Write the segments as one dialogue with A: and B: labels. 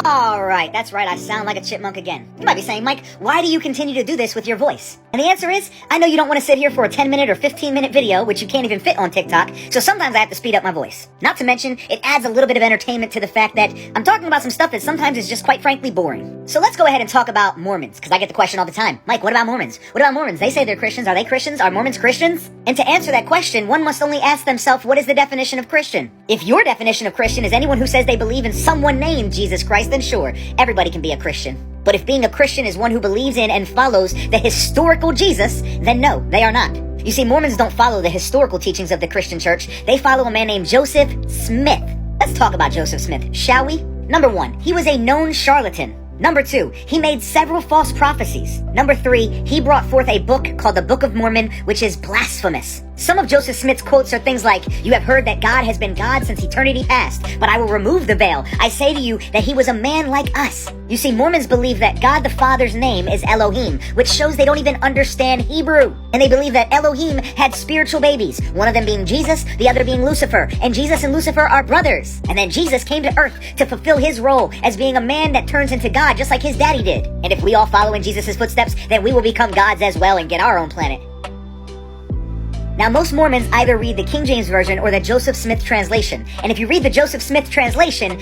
A: Alright, that's right, I sound like a chipmunk again. You might be saying, Mike, why do you continue to do this with your voice? And the answer is, I know you don't want to sit here for a 10-minute or 15-minute video, which you can't even fit on TikTok, so sometimes I have to speed up my voice. Not to mention, it adds a little bit of entertainment to the fact that I'm talking about some stuff that sometimes is just quite frankly boring. So let's go ahead and talk about Mormons, because I get the question all the time. Mike, what about Mormons? What about Mormons? They say they're Christians. Are they Christians? Are Mormons Christians? And to answer that question, one must only ask themselves, what is the definition of Christian? If your definition of Christian is anyone who says they believe in someone named Jesus Christ, then sure, everybody can be a Christian. But if being a Christian is one who believes in and follows the historical Jesus, then no, they are not. You see, Mormons don't follow the historical teachings of the Christian church. They follow a man named Joseph Smith. Let's talk about Joseph Smith, shall we? Number 1, he was a known charlatan. Number 2, he made several false prophecies. Number 3, he brought forth a book called the Book of Mormon, which is blasphemous. Some of Joseph Smith's quotes are things like, "You have heard that God has been God since eternity past, but I will remove the veil. I say to you that he was a man like us." You see, Mormons believe that God the Father's name is Elohim, which shows they don't even understand Hebrew. And they believe that Elohim had spiritual babies, one of them being Jesus, the other being Lucifer. And Jesus and Lucifer are brothers. And then Jesus came to earth to fulfill his role as being a man that turns into God, just like his daddy did. And if we all follow in Jesus' footsteps, then we will become gods as well and get our own planet. Now, most Mormons either read the King James Version or the Joseph Smith translation. And if you read the Joseph Smith translation,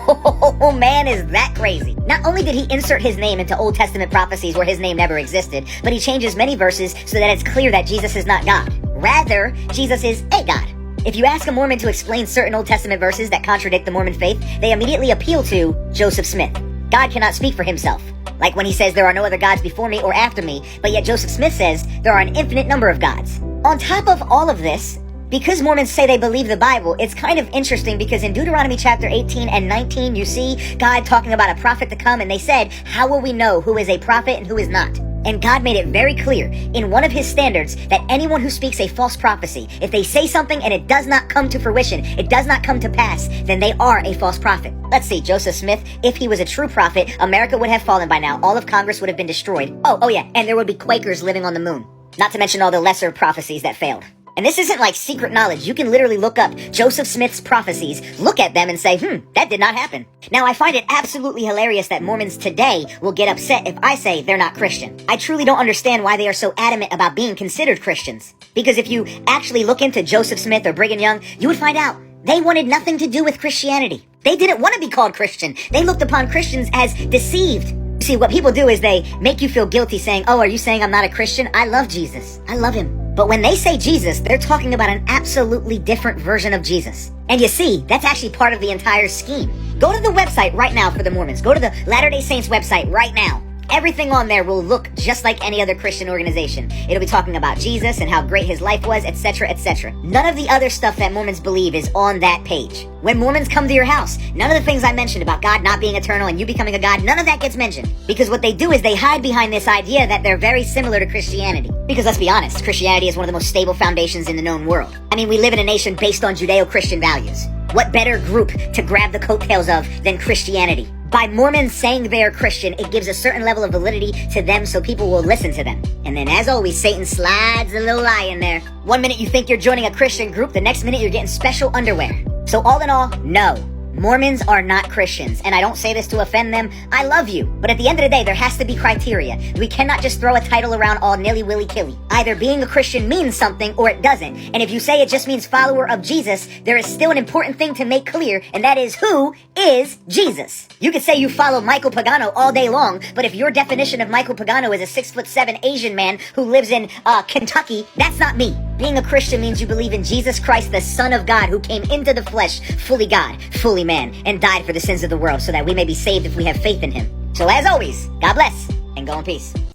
A: oh man, is that crazy. Not only did he insert his name into Old Testament prophecies where his name never existed, but he changes many verses so that it's clear that Jesus is not God. Rather, Jesus is a God. If you ask a Mormon to explain certain Old Testament verses that contradict the Mormon faith, they immediately appeal to Joseph Smith. God cannot speak for himself. Like when he says there are no other gods before me or after me, but yet Joseph Smith says there are an infinite number of gods. On top of all of this, because Mormons say they believe the Bible, it's kind of interesting because in Deuteronomy chapter 18 and 19, you see God talking about a prophet to come, and they said, how will we know who is a prophet and who is not? And God made it very clear in one of his standards that anyone who speaks a false prophecy, if they say something and it does not come to fruition, it does not come to pass, then they are a false prophet. Let's see, Joseph Smith, if he was a true prophet, America would have fallen by now. All of Congress would have been destroyed. Oh yeah, and there would be Quakers living on the moon. Not to mention all the lesser prophecies that failed. And this isn't like secret knowledge. You can literally look up Joseph Smith's prophecies, look at them and say, that did not happen. Now, I find it absolutely hilarious that Mormons today will get upset if I say they're not Christian. I truly don't understand why they are so adamant about being considered Christians. Because if you actually look into Joseph Smith or Brigham Young, you would find out they wanted nothing to do with Christianity. They didn't want to be called Christian. They looked upon Christians as deceived. See, what people do is they make you feel guilty saying, oh, are you saying I'm not a Christian? I love Jesus. I love him. But when they say Jesus, they're talking about an absolutely different version of Jesus. And you see, that's actually part of the entire scheme. Go to the website right now for the Mormons. Go to the Latter-day Saints website right now. Everything on there will look just like any other Christian organization. It'll be talking about Jesus and how great his life was, etc., etc. None of the other stuff that Mormons believe is on that page. When Mormons come to your house, none of the things I mentioned about God not being eternal and you becoming a God, none of that gets mentioned. Because what they do is they hide behind this idea that they're very similar to Christianity. Because let's be honest, Christianity is one of the most stable foundations in the known world. I mean, we live in a nation based on Judeo-Christian values. What better group to grab the coattails of than Christianity? By Mormons saying they are Christian, it gives a certain level of validity to them so people will listen to them. And then as always, Satan slides a little lie in there. One minute you think you're joining a Christian group, the next minute you're getting special underwear. So all in all, no. Mormons are not Christians, and I don't say this to offend them. I love you, but at the end of the day, there has to be criteria. We cannot just throw a title around all nilly-willy-killy. Either being a Christian means something or it doesn't. And if you say it just means follower of Jesus, there is still an important thing to make clear, and that is who is Jesus. You could say you follow Michael Pagano all day long, but if your definition of Michael Pagano is a 6'7" Asian man who lives in Kentucky, that's not me. Being a Christian means you believe in Jesus Christ, the Son of God, who came into the flesh, fully God, fully man, and died for the sins of the world so that we may be saved if we have faith in him. So as always, God bless, and go in peace.